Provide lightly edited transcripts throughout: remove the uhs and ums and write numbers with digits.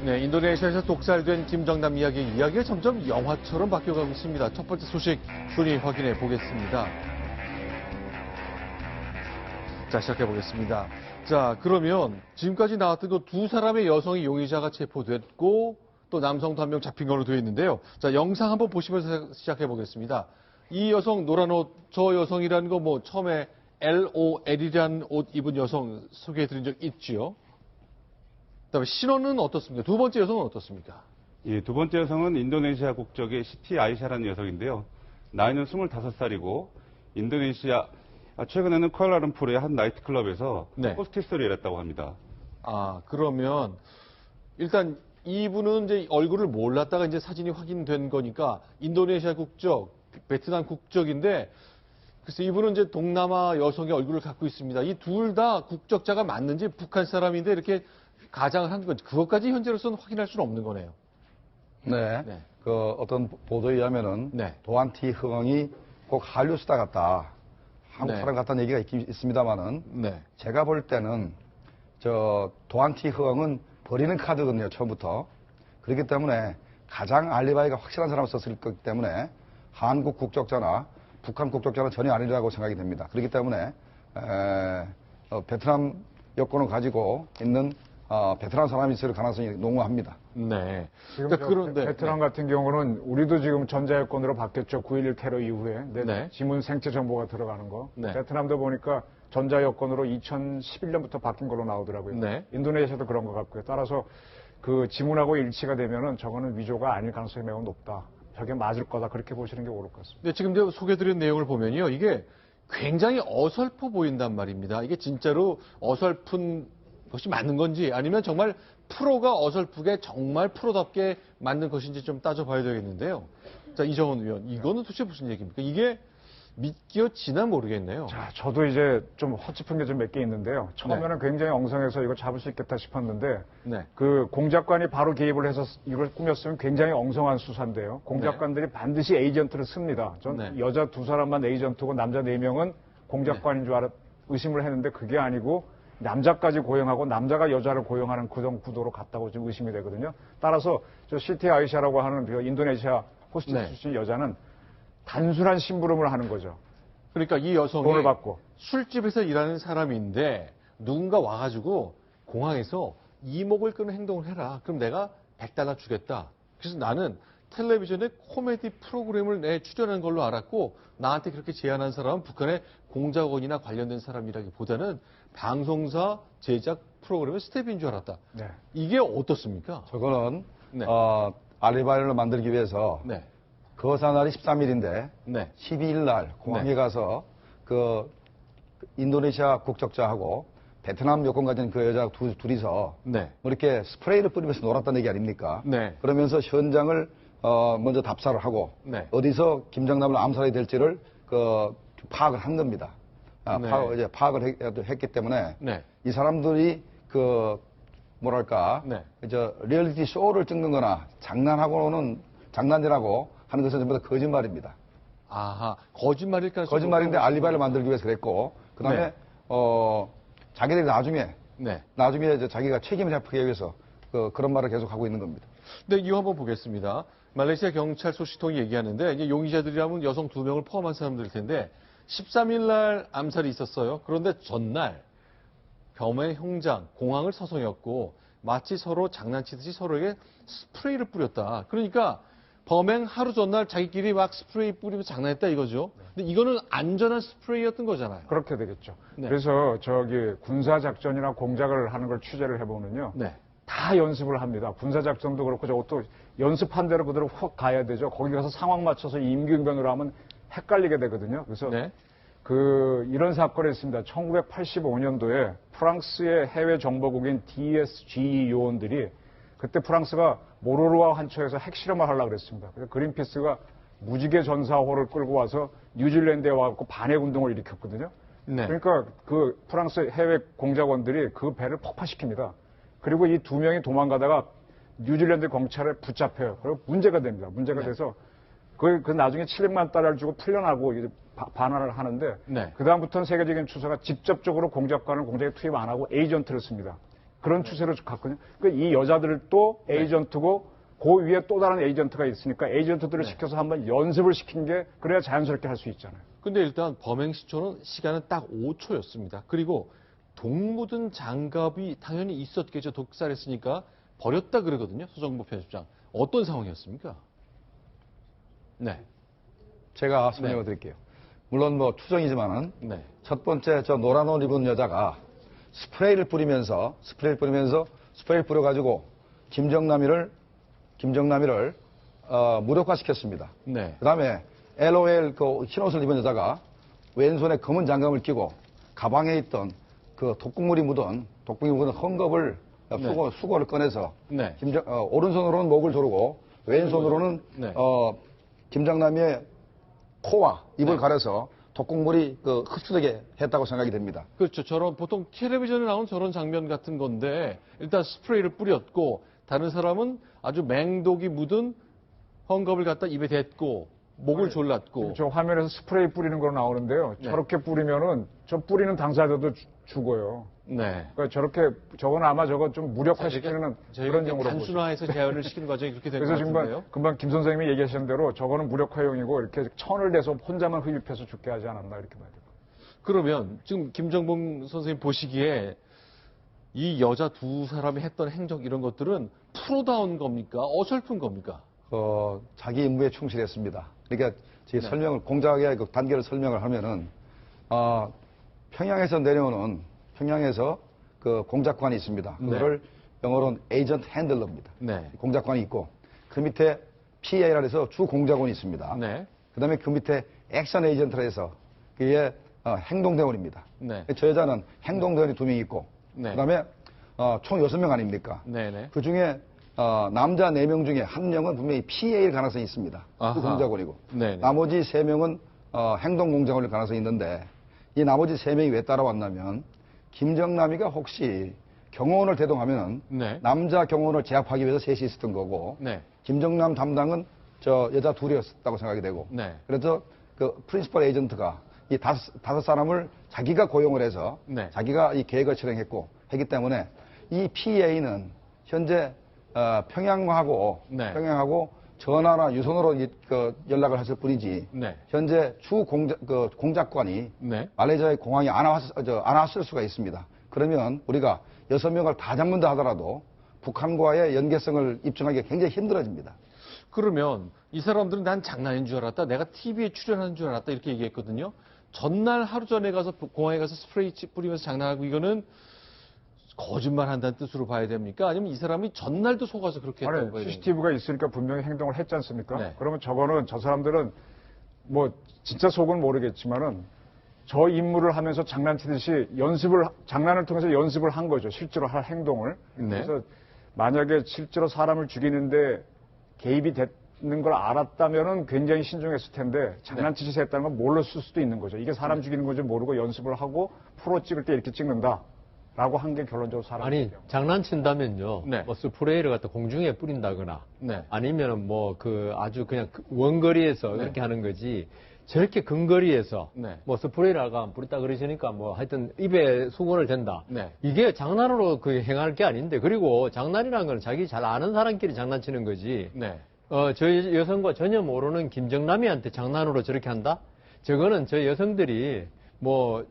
네, 인도네시아에서 독살된 김정남 이야기가 점점 영화처럼 바뀌어가고 있습니다. 첫 번째 소식 순위 확인해 보겠습니다. 자, 시작해 보겠습니다. 자, 그러면 지금까지 나왔던 그 두 사람의 여성의 용의자가 체포됐고 또 남성도 한 명 잡힌 걸로 되어 있는데요. 자, 영상 한번 보시면서 시작해 보겠습니다. 이 여성 노란 옷, 저 여성이라는 거 뭐 처음에 LOL이라는 옷 입은 여성 소개해 드린 적 있지요? 그다음에 신원은 어떻습니까? 두 번째 여성은 어떻습니까? 예, 두 번째 여성은 인도네시아 국적의 시티 아이샤라는 여성인데요. 나이는 25살이고 인도네시아 최근에는 쿠알라룸푸르의 한 나이트클럽에서 네. 호스티스를 일했다고 합니다. 아, 그러면 일단 이분은 이제 얼굴을 몰랐다가 이제 사진이 확인된 거니까 인도네시아 국적, 베트남 국적인데 글쎄 이분은 이제 동남아 여성의 얼굴을 갖고 있습니다. 이 둘 다 국적자가 맞는지 북한 사람인데 이렇게 가장을 한 건지 그것까지 현재로서는 확인할 수는 없는 거네요. 네. 네. 그 어떤 보도에 의하면은 네. 도안티 흥이 꼭 한류 스타 같다. 한국 네. 사람 같다는 얘기가 있습니다만은 네. 제가 볼 때는 저 도안티 흥은 버리는 카드거든요, 처음부터. 그렇기 때문에 가장 알리바이가 확실한 사람을 썼을 거기 때문에 한국 국적자나 북한 국적자는 전혀 아니라고 생각이 됩니다. 그렇기 때문에 베트남 여권을 가지고 있는 베트남 사람이 있을 가능성이 농후합니다. 네. 지금 그러니까 그런데 베트남 같은 경우는 우리도 지금 전자여권으로 바뀌었죠. 9.11 테러 이후에. 네. 지문 생체 정보가 들어가는 거. 네. 베트남도 보니까 전자여권으로 2011년부터 바뀐 걸로 나오더라고요. 네. 인도네시아도 그런 것 같고요. 따라서 그 지문하고 일치가 되면은 저거는 위조가 아닐 가능성이 매우 높다. 저게 맞을 거다. 그렇게 보시는 게 옳을 것 같습니다. 네, 지금 제가 소개드린 내용을 보면요. 이게 굉장히 어설퍼 보인단 말입니다. 이게 진짜로 어설픈 것이 맞는 건지 아니면 정말 프로가 어설프게 정말 프로답게 만든 것인지 좀 따져봐야 되겠는데요. 자, 이정원 의원, 이거는 도대체 무슨 얘기입니까? 이게 믿겨지나 모르겠네요. 자, 저도 이제 좀 허짚은 게 좀 몇 개 있는데요. 처음에는 굉장히 엉성해서 이거 잡을 수 있겠다 싶었는데 네. 그 공작관이 바로 개입을 해서 이걸 꾸몄으면 굉장히 엉성한 수사인데요. 공작관들이 반드시 에이전트를 씁니다. 전 네. 여자 두 사람만 에이전트고 남자 4명은 공작관인 줄 의심을 했는데 그게 아니고 남자까지 고용하고 남자가 여자를 고용하는 그런 구도로 갔다고 지금 의심이 되거든요. 따라서 저 시티 아이샤라고 하는 그 인도네시아 호스트 네. 출신 여자는 단순한 심부름을 하는 거죠. 그러니까 이 여성이 돈을 받고. 술집에서 일하는 사람인데 누군가 와가지고 공항에서 이목을 끄는 행동을 해라. 그럼 내가 $100 주겠다. 그래서 나는 텔레비전에 코미디 프로그램을 내 출연한 걸로 알았고 나한테 그렇게 제안한 사람은 북한의 공작원이나 관련된 사람이라기보다는 방송사 제작 프로그램의 스텝인 줄 알았다. 네. 이게 어떻습니까? 저거는 네. 알리바이를 만들기 위해서 네. 거사 날이 13일인데 네. 12일 날 공항에 네. 가서 그 인도네시아 국적자하고 베트남 여권 가진 그 여자 둘이서 네. 뭐 이렇게 스프레이를 뿌리면서 놀았다는 얘기 아닙니까? 네. 그러면서 현장을 먼저 답사를 하고 네. 어디서 김정남을 암살해야 될지를 파악을 한 겁니다. 네. 파악을 했기 때문에 네. 이 사람들이 뭐랄까 네. 리얼리티 쇼를 찍는 거나 장난질하고 하는 것은 전부 다 거짓말입니다. 아하, 거짓말일 가능성이 거짓말인데 높다고 알리바이를 보십니까? 만들기 위해서 그랬고 그다음에 네. 자기들이 나중에 네. 자기가 책임을 잡기 위해서 그런 말을 계속 하고 있는 겁니다. 네, 이거 한번 보겠습니다. 말레이시아 경찰 소식통이 얘기하는데 이제 용의자들이라면 여성 2명을 포함한 사람들일 텐데 13일 날 암살이 있었어요. 그런데 전날 범의 형장 공항을 서성였고 마치 서로 장난치듯이 서로에게 스프레이를 뿌렸다. 그러니까 범행 하루 전날 자기끼리 막 스프레이 뿌리고 장난했다 이거죠. 근데 이거는 안전한 스프레이였던 거잖아요. 그렇게 되겠죠. 네. 그래서 군사작전이나 공작을 하는 걸 취재를 해보면요. 네. 다 연습을 합니다. 군사작전도 그렇고 저것도 연습한 대로 그대로 훅 가야 되죠. 거기 가서 상황 맞춰서 임기응변으로 하면 헷갈리게 되거든요. 그래서 네. 이런 사건이 있습니다. 1985년도에 프랑스의 해외 정보국인 DSG 요원들이 그때 프랑스가 모로로아 환초에서 핵실험을 하려고 그랬습니다. 그래서 그린피스가 무지개 전사호를 끌고 와서 뉴질랜드에 와서 반핵 운동을 일으켰거든요. 네. 그러니까 그 프랑스 해외 공작원들이 그 배를 폭파시킵니다. 그리고 이 2명이 도망가다가 뉴질랜드 경찰에 붙잡혀요. 그리고 문제가 됩니다. 문제가 네. 돼서 그 나중에 700만 달러를 주고 풀려나고 이제 반환을 하는데 네. 그다음부터는 세계적인 추세가 직접적으로 공작관을 공작에 투입 안 하고 에이전트를 씁니다. 그런 추세로 갔거든요. 그러니까 이 여자들도 에이전트고 그 위에 또 다른 에이전트가 있으니까 에이전트들을 시켜서 한번 연습을 시킨 게 그래야 자연스럽게 할 수 있잖아요. 근데 일단 범행 시초는 시간은 딱 5초였습니다. 그리고 독 묻은 장갑이 당연히 있었겠죠. 독살했으니까 버렸다 그러거든요. 소정보 편집장. 어떤 상황이었습니까? 네. 제가 설명을 드릴게요. 물론 뭐 추정이지만은 네. 첫 번째 저 노란 옷 입은 여자가 스프레이를 뿌리면서 스프레이를 뿌려가지고 김정남이를 무력화시켰습니다. 네. 그다음에 LOL 그 흰옷을 입은 여자가 왼손에 검은 장갑을 끼고 가방에 있던 그 독국물이 묻은 헝겊을 네. 수건을 꺼내서 네. 오른손으로는 목을 조르고 왼손으로는 네. 김정남의 코와 입을 네. 가려서 독국물이 그 흡수되게 했다고 생각이 됩니다. 그렇죠. 저런 보통 텔레비전에 나온 저런 장면 같은 건데 일단 스프레이를 뿌렸고 다른 사람은 아주 맹독이 묻은 헝겊을 갖다 입에 댔고 목을 졸랐고 저 화면에서 스프레이 뿌리는 거 나오는데요. 네. 저렇게 뿌리면은 저 뿌리는 당사자도 죽어요. 네. 그러니까 저렇게 저건 아마 저거 좀 무력화시키는 그런 용으로 보죠. 단순화해서 재현을 시키는 과정이 그렇게 된 것 그래서 같은데요. 금방 김 선생님이 얘기하신 대로 저거는 무력화용이고 이렇게 천을 내서 혼자만 흡입해서 죽게 하지 않았나 이렇게 봐야 돼요. 그러면 지금 김정봉 선생님 보시기에 이 여자 두 사람이 했던 행적 이런 것들은 프로다운 겁니까? 어설픈 겁니까? 자기 임무에 충실했습니다. 그러니까 제 네. 설명을 공작의 그 단계를 설명을 하면은 평양에서 그 공작관이 있습니다. 그거를 영어로는 에이전트 핸들러입니다. 네. 공작관이 있고 그 밑에 PA라 해서 주 공작원이 있습니다. 네. 그다음에 그 밑에 액션 에이전트라 해서 그게 행동대원입니다. 네. 저 여자는 행동대원이 2명 있고 네. 그다음에 총 6명 아닙니까? 네네. 그 중에 남자 4명 중에 1명은 분명히 PA일 가능성이 있습니다. 아하. 그 공작원이고 네네. 나머지 3명은 행동공작원일 가능성이 있는데 이 나머지 3명이 왜 따라왔냐면 김정남이가 혹시 경호원을 대동하면 네. 남자 경호원을 제압하기 위해서 셋이 있었던 거고 네. 김정남 담당은 저 여자 둘이었다고 생각이 되고 네. 그래서 그 프린시펄 에이전트가 이 다섯 사람을 자기가 고용을 해서 네. 자기가 이 계획을 실행했고 했기 때문에 이 PA는 현재 평양하고 네. 전화나 유선으로 연락을 했을 뿐이지 네. 현재 주 공작관이 네. 말레이시아의 공항에 안 왔을 수가 있습니다. 그러면 우리가 6명을 다 잡는다 하더라도 북한과의 연계성을 입증하기가 굉장히 힘들어집니다. 그러면 이 사람들은 난 장난인 줄 알았다. 내가 TV에 출연하는 줄 알았다. 이렇게 얘기했거든요. 전날 하루 전에 가서 공항에 가서 스프레이 뿌리면서 장난하고 이거는 거짓말 한다는 뜻으로 봐야 됩니까? 아니면 이 사람이 전날도 속아서 그렇게 했다고 봐야 아니, 됩니까? CCTV가 있으니까 분명히 행동을 했지 않습니까? 네. 그러면 저거는 저 사람들은 뭐 진짜 속은 모르겠지만은 저 임무를 하면서 장난치듯이 장난을 통해서 연습을 한 거죠. 실제로 할 행동을. 네. 그래서 만약에 실제로 사람을 죽이는데 개입이 됐는 걸 알았다면은 굉장히 신중했을 텐데 장난치듯이 했다는 건 몰랐을 수도 있는 거죠. 이게 사람 죽이는 건지 모르고 연습을 하고 프로 찍을 때 이렇게 찍는다. 라고 한 게 결론적으로 사람 아니 장난친다면요. 네. 뭐 스프레이를 갖다 공중에 뿌린다거나 네. 아니면은 뭐 그 아주 그냥 원거리에서 그렇게 하는 거지. 저렇게 근거리에서 네. 뭐 스프레이를 아까 뿌렸다 그러시니까 뭐 하여튼 입에 수건을 댄다. 네. 이게 장난으로 그 행할 게 아닌데 그리고 장난이라는 건 자기 잘 아는 사람끼리 장난치는 거지. 네. 저 여성과 전혀 모르는 김정남이한테 장난으로 저렇게 한다? 저거는 저 여성들이 뭐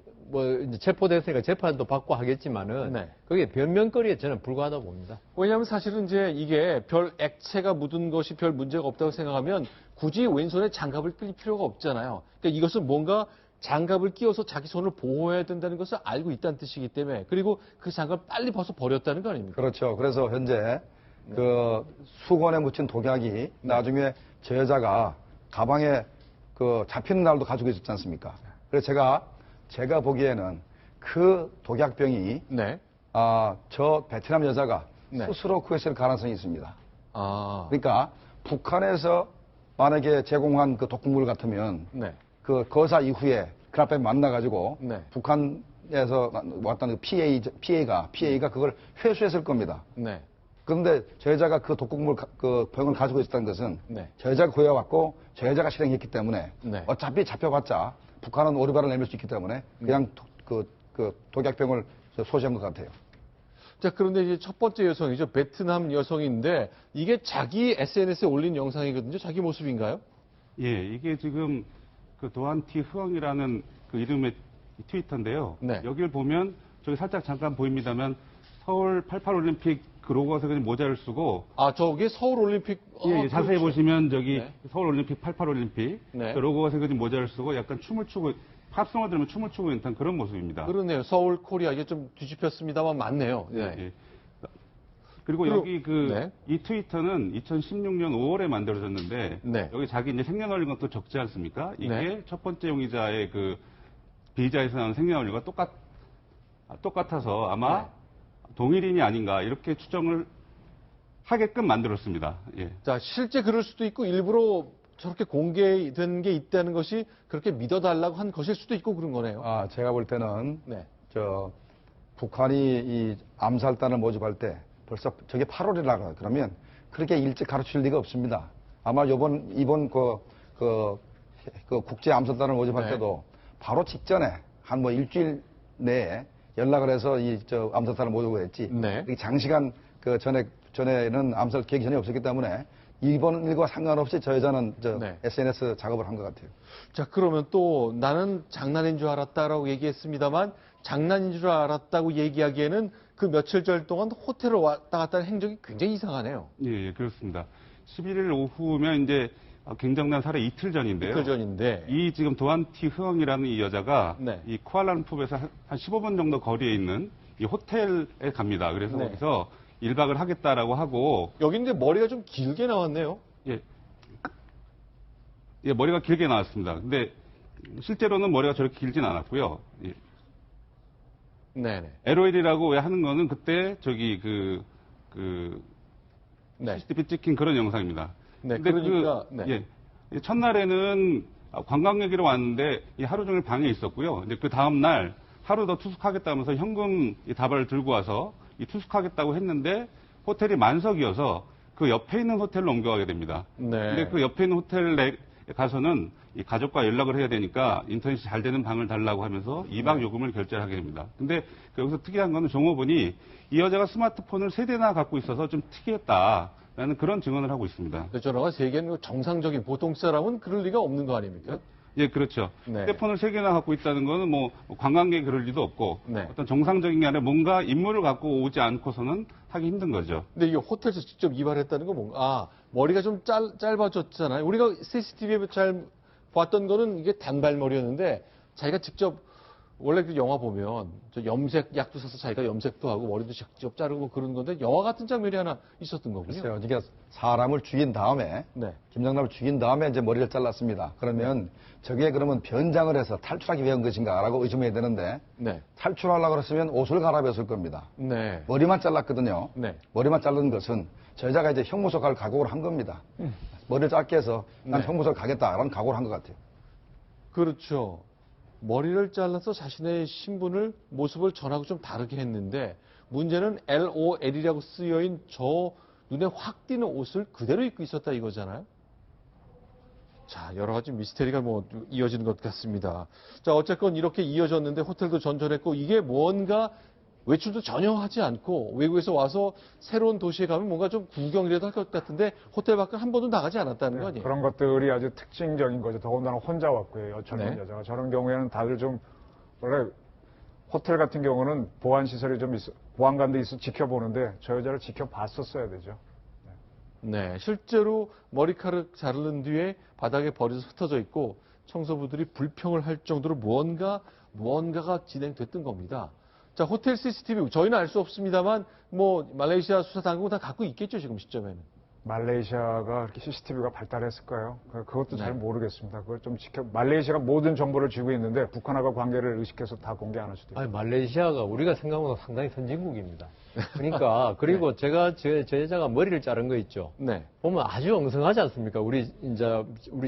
이제 체포됐으니까 재판도 받고 하겠지만은 네. 그게 변명거리에 저는 불과하다고 봅니다. 왜냐하면 사실은 이제 이게 별 액체가 묻은 것이 별 문제가 없다고 생각하면 굳이 왼손에 장갑을 낄 필요가 없잖아요. 그러니까 이것은 뭔가 장갑을 끼워서 자기 손을 보호해야 된다는 것을 알고 있다는 뜻이기 때문에 그리고 그 장갑을 빨리 벗어 버렸다는 거 아닙니까? 그렇죠. 그래서 현재 그 수건에 묻힌 독약이 나중에 저 여자가 가방에 그 잡히는 날도 가지고 있었지 않습니까? 그래서 제가 보기에는 그 독약병이 네. 저 베트남 여자가 네. 스스로 구했을 가능성이 있습니다. 아. 그러니까 북한에서 만약에 제공한 그 독극물 같으면 네. 그 거사 이후에 그 앞에 만나가지고 네. 북한에서 왔던 그 PA가 그걸 회수했을 겁니다. 네. 그런데 저 여자가 그 독극물 그 병을 가지고 있었다는 것은 네. 저 여자가 구해왔고 저 여자가 실행했기 때문에 네. 어차피 잡혀봤자 북한은 오리발을 내밀 수 있기 때문에 그냥 그 독약병을 소지한 것 같아요. 자, 그런데 이제 첫 번째 여성이죠. 베트남 여성인데 이게 자기 SNS에 올린 영상이거든요. 자기 모습인가요? 예, 이게 지금 그 도안티 흐엉이라는 그 이름의 트위터인데요. 네. 여기를 보면 저기 살짝 잠깐 보입니다만 서울 88올림픽 그 로고가 생 모자를 쓰고 아, 저게 서울 올림픽. 예, 자세히 그렇죠. 보시면 저기 네. 서울 올림픽 88올림픽 네. 그 로고가 생긴 모자를 쓰고 약간 춤을 추고 팝송을 들으면 춤을 추고 있는 그런 모습입니다. 그러네요. 서울 코리아 이게 좀 뒤집혔습니다만 맞네요. 네. 예. 그리고 그리고- 여기 그 네. 이 트위터는 2016년 5월에 만들어졌는데 네. 여기 자기 이제 생년월일 것도 적지 않습니까? 이게 네. 첫 번째 용의자의 그 비자에서 나온 생년월일과 똑같아서 아마 네. 동일인이 아닌가 이렇게 추정을 하게끔 만들었습니다. 예. 자, 실제 그럴 수도 있고 일부러 저렇게 공개된 게 있다는 것이 그렇게 믿어달라고 한 것일 수도 있고 그런 거네요. 아, 제가 볼 때는 네. 북한이 이 암살단을 모집할 때 벌써 저게 8월이라 그러면 그렇게 일찍 가르칠 리가 없습니다. 아마 이번 그 국제 암살단을 모집할 네. 때도 바로 직전에 한 뭐 일주일 내에 연락을 해서 암살단을 모집을 했지. 네. 이게 장시간 그 전에는 암살 계획이 전혀 없었기 때문에 이번 일과 상관없이 저 여자는 네. SNS 작업을 한 것 같아요. 자, 그러면 또 나는 장난인 줄 알았다라고 얘기했습니다만 장난인 줄 알았다고 얘기하기에는 그 며칠 전 동안 호텔을 왔다 갔다 하는 행적이 굉장히 이상하네요. 예, 그렇습니다. 11일 오후면 이제 경정난 살해 이틀 전인데요. 이틀 전인데. 이 지금 도안티 흐엉이라는 이 여자가 네. 이 쿠알라룸푸르에서 한 15분 정도 거리에 있는 이 호텔에 갑니다. 그래서 네. 거기서 1박을 하겠다라고 하고 여기 근데 머리가 좀 길게 나왔네요. 예, 머리가 길게 나왔습니다. 근데 실제로는 머리가 저렇게 길진 않았고요. 예. 네네. LOL이라고 왜 하는 거는 그때 저기 네. CCTV 찍힌 그런 영상입니다. 네, 근데 그러니까, 네. 예, 첫날에는 관광객으로 왔는데 이 하루 종일 방에 있었고요. 이제 그 다음 날 하루 더 투숙하겠다면서 현금 이 다발을 들고 와서 이 투숙하겠다고 했는데 호텔이 만석이어서 그 옆에 있는 호텔로 옮겨가게 됩니다. 네. 근데 그 옆에 있는 호텔에 가서는 이 가족과 연락을 해야 되니까 인터넷이 잘 되는 방을 달라고 하면서 2박 요금을 결제를 하게 됩니다. 근데 여기서 특이한 거는 종업원이 이 여자가 스마트폰을 3대나 갖고 있어서 좀 특이했다라는 그런 증언을 하고 있습니다. 그 전화가 3개는 정상적인 보통 사람은 그럴 리가 없는 거 아닙니까? 예, 그렇죠. 네. 휴대폰을 3개나 갖고 있다는 거는 뭐 관광객이 그럴 리도 없고 네. 어떤 정상적인 게 아니라 뭔가 인물을 갖고 오지 않고서는 하기 힘든 거죠. 근데 이게 호텔에서 직접 이발했다는 건 뭔가, 아, 머리가 좀 짧아졌잖아요. 우리가 CCTV에 잘 봤던 거는 이게 단발머리였는데 자기가 직접 원래 그 영화 보면 저 염색 약도 사서 자기가 염색도 하고 머리도 직접 자르고 그런 건데 영화 같은 장면이 하나 있었던 거군요. 글쎄요. 그러니까 사람을 죽인 다음에 네. 김정남을 죽인 다음에 이제 머리를 잘랐습니다. 그러면 저게 그러면 변장을 해서 탈출하기 위한 것인가라고 의심해야 되는데 네. 탈출하려고 그랬으면 옷을 갈아입었을 겁니다. 네. 머리만 잘랐거든요. 네. 머리만 자른 것은 저 여자가 이제 형무소 갈 각오를 한 겁니다. 머리를 짧게 해서 난 네. 형무소 가겠다라는 각오를 한 것 같아요. 그렇죠. 머리를 잘라서 자신의 신분을 모습을 전하고 좀 다르게 했는데 문제는 LOL이라고 쓰여인 저 눈에 확 띄는 옷을 그대로 입고 있었다 이거잖아요. 자, 여러 가지 미스테리가 뭐 이어지는 것 같습니다. 자, 어쨌건 이렇게 이어졌는데 호텔도 전전했고 이게 뭔가 외출도 전혀 하지 않고 외국에서 와서 새로운 도시에 가면 뭔가 좀 구경이라도 할 것 같은데 호텔 밖을 한 번도 나가지 않았다는 거 아니에요? 그런 것들이 아주 특징적인 거죠. 더군다나 혼자 왔고요. 젊은 네. 여자가. 저런 경우에는 다들 좀 원래 호텔 같은 경우는 보안 시설이 좀 있어, 보안관도 있어 지켜보는데 저 여자를 지켜봤었어야 되죠. 네, 실제로 머리카락 자르는 뒤에 바닥에 버려서 흩어져 있고 청소부들이 불평을 할 정도로 무언가가 진행됐던 겁니다. 자, 호텔 CCTV 저희는 알 수 없습니다만 뭐 말레이시아 수사 당국은 다 갖고 있겠죠 지금 시점에는. 말레이시아가 그렇게 CCTV가 발달했을까요? 그것도 네. 잘 모르겠습니다. 그걸 좀 말레이시아가 모든 정보를 쥐고 있는데 북한하고 관계를 의식해서 다 공개 안 할 수도 있고. 아니, 말레이시아가 우리가 생각보다 상당히 선진국입니다. 그러니까, 그리고 제가 저 여자가 머리를 자른 거 있죠. 네. 보면 아주 엉성하지 않습니까? 우리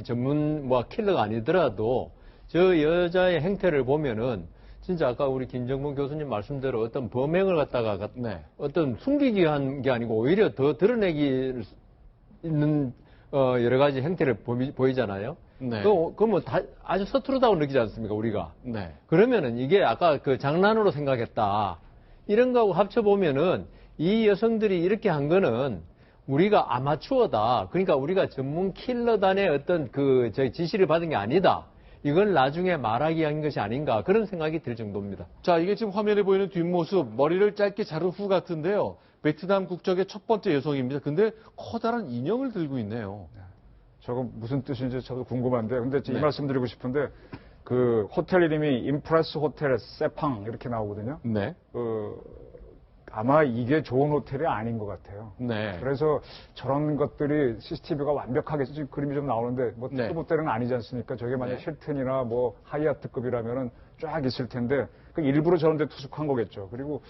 전문, 킬러가 아니더라도 저 여자의 행태를 보면은 진짜 아까 우리 김정문 교수님 말씀대로 어떤 범행을 갖다가 네. 어떤 숨기기 한 게 아니고 오히려 더 드러내기 있는 여러 가지 행태를 보이잖아요. 네. 그러면 다 아주 서투르다고 느끼지 않습니까, 우리가? 네. 그러면은 이게 아까 그 장난으로 생각했다. 이런 거하고 합쳐보면은 이 여성들이 이렇게 한 거는 우리가 아마추어다. 그러니까 우리가 전문 킬러단의 어떤 지시를 받은 게 아니다. 이걸 나중에 말하기 한 것이 아닌가 그런 생각이 들 정도입니다. 자, 이게 지금 화면에 보이는 뒷모습, 머리를 짧게 자른 후 같은데요. 베트남 국적의 첫 번째 여성입니다. 근데 커다란 인형을 들고 있네요. 저거 무슨 뜻인지 저도 궁금한데, 근데 이 네. 말씀 드리고 싶은데, 그 호텔 이름이 임프레스 호텔 세팡 이렇게 나오거든요. 네. 아마 이게 좋은 호텔이 아닌 것 같아요. 네. 그래서 저런 것들이 CCTV가 완벽하게 지금 그림이 좀 나오는데 뭐 네. 특급 호텔은 아니지 않습니까? 저게 만약 네. 힐튼이나 뭐 하이아트급이라면은 쫙 있을 텐데 그 일부러 저런 데 투숙한 거겠죠. 그리고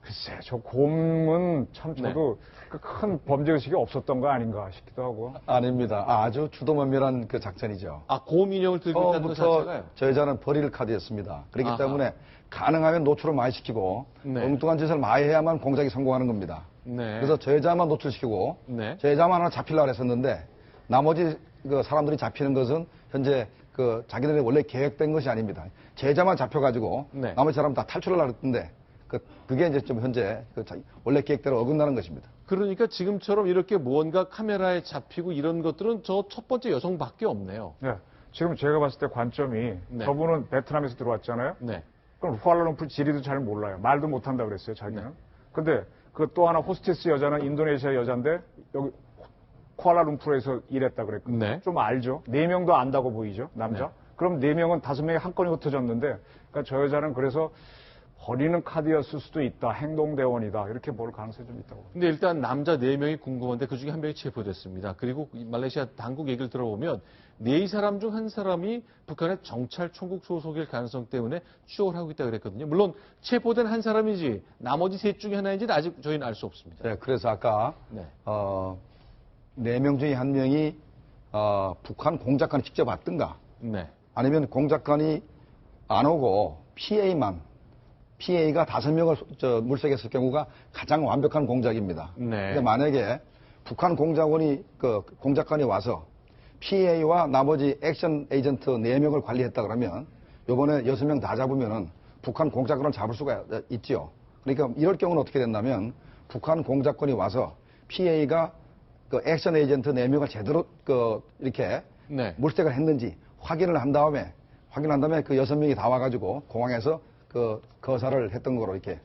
글쎄 저 곰은 참 저도 그 큰 범죄의식이 없었던 거 아닌가 싶기도 하고. 아닙니다. 아주 주도면밀한 그 작전이죠. 아, 곰 인형을 들고 있다는 것 처음부터 자체가요? 저 여자는 버릴 카드였습니다. 그렇기 아하. 때문에 가능하면 노출을 많이 시키고 네. 엉뚱한 짓을 많이 해야만 공작이 성공하는 겁니다. 네. 그래서 저 여자만 노출시키고 네. 저 여자만 하나 잡히려고 했었는데 나머지 그 사람들이 잡히는 것은 현재 그 자기들이 원래 계획된 것이 아닙니다. 저 여자만 잡혀가지고 네. 나머지 사람 다 탈출하려고 했는데 그게 이제 좀 현재 원래 계획대로 어긋나는 것입니다. 그러니까 지금처럼 이렇게 무언가 카메라에 잡히고 이런 것들은 저 첫 번째 여성밖에 없네요. 네. 지금 제가 봤을 때 관점이 네. 저분은 베트남에서 들어왔잖아요. 네. 그럼 쿠알라룸푸르 지리도 잘 몰라요. 말도 못한다 그랬어요, 자기는. 근데 그 또 하나 호스티스 여자는 인도네시아 여자인데 여기 쿠알라룸푸르에서 일했다 그랬거든요. 네. 좀 알죠. 4명도 안다고 보이죠, 남자. 네. 그럼 4명은 5명이 한 건이 흩어졌는데 그러니까 저 여자는 그래서 버리는 카드였을 수도 있다. 행동대원이다. 이렇게 볼 가능성이 좀 있다고. 근데 일단 남자 4명이 궁금한데 그중에 한 명이 체포됐습니다. 그리고 이 말레이시아 당국 얘기를 들어보면 4사람 중 한 사람이 북한의 정찰 총국 소속일 가능성 때문에 추적을 하고 있다고 그랬거든요. 물론 체포된 한 사람이지 나머지 3 중에 하나인지는 아직 저희는 알 수 없습니다. 네, 그래서 아까 네. 4명 중에 1명이 북한 공작관이 직접 왔든가 네. 아니면 공작관이 안 오고 PA가 5명을 물색했을 경우가 가장 완벽한 공작입니다. 네. 근데 만약에 북한 공작관이 와서 PA와 나머지 액션 에이전트 4명을 관리했다 그러면 요번에 6명 다 잡으면은 북한 공작관을 잡을 수가 있죠. 그러니까 이럴 경우는 어떻게 된다면 북한 공작관이 와서 PA가 그 액션 에이전트 4명을 제대로 이렇게 네. 물색을 했는지 확인을 한 다음에 그 6명이 다 와가지고 공항에서 그 거사를 했던 거로 이렇게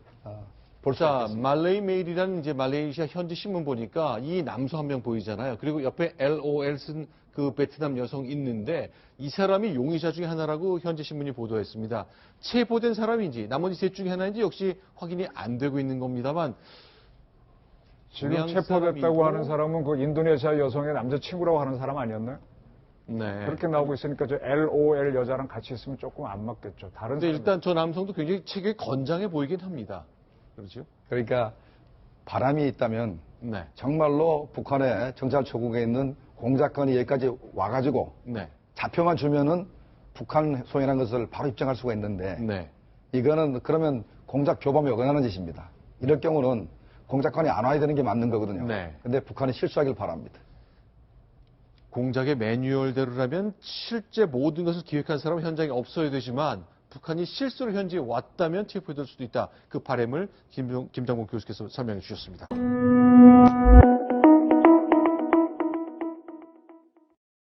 볼 수 자, 있겠습니다. 말레이 메일이라는 이제 말레이시아 현지 신문 보니까 이 남수 한 명 보이잖아요. 그리고 옆에 LOL 쓴 그 베트남 여성 있는데 이 사람이 용의자 중에 하나라고 현지 신문이 보도했습니다. 체포된 사람인지 나머지 3 중에 하나인지 역시 확인이 안 되고 있는 겁니다만 지금 동양 체포됐다고 사람이고, 하는 사람은 그 인도네시아 여성의 남자친구라고 하는 사람 아니었나요? 네. 그렇게 나오고 있으니까 저 LOL 여자랑 같이 있으면 조금 안 맞겠죠. 다른 근데 사람. 일단 저 남성도 굉장히 체격이 건장해 보이긴 합니다. 그렇죠? 그러니까 바람이 있다면 네. 정말로 북한의 정찰초국에 있는 공작관이 여기까지 와가지고 네. 잡혀만 주면은 북한 소행한 것을 바로 입증할 수가 있는데 네. 이거는 그러면 공작 교범이 어긋나는 짓입니다. 이럴 경우는 공작관이 안 와야 되는 게 맞는 거거든요. 네. 근데 북한이 실수하길 바랍니다. 공작의 매뉴얼대로라면 실제 모든 것을 기획한 사람은 현장에 없어야 되지만 북한이 실수로 현지에 왔다면 체포될 수도 있다. 그 바람을 김정국 교수께서 설명해 주셨습니다.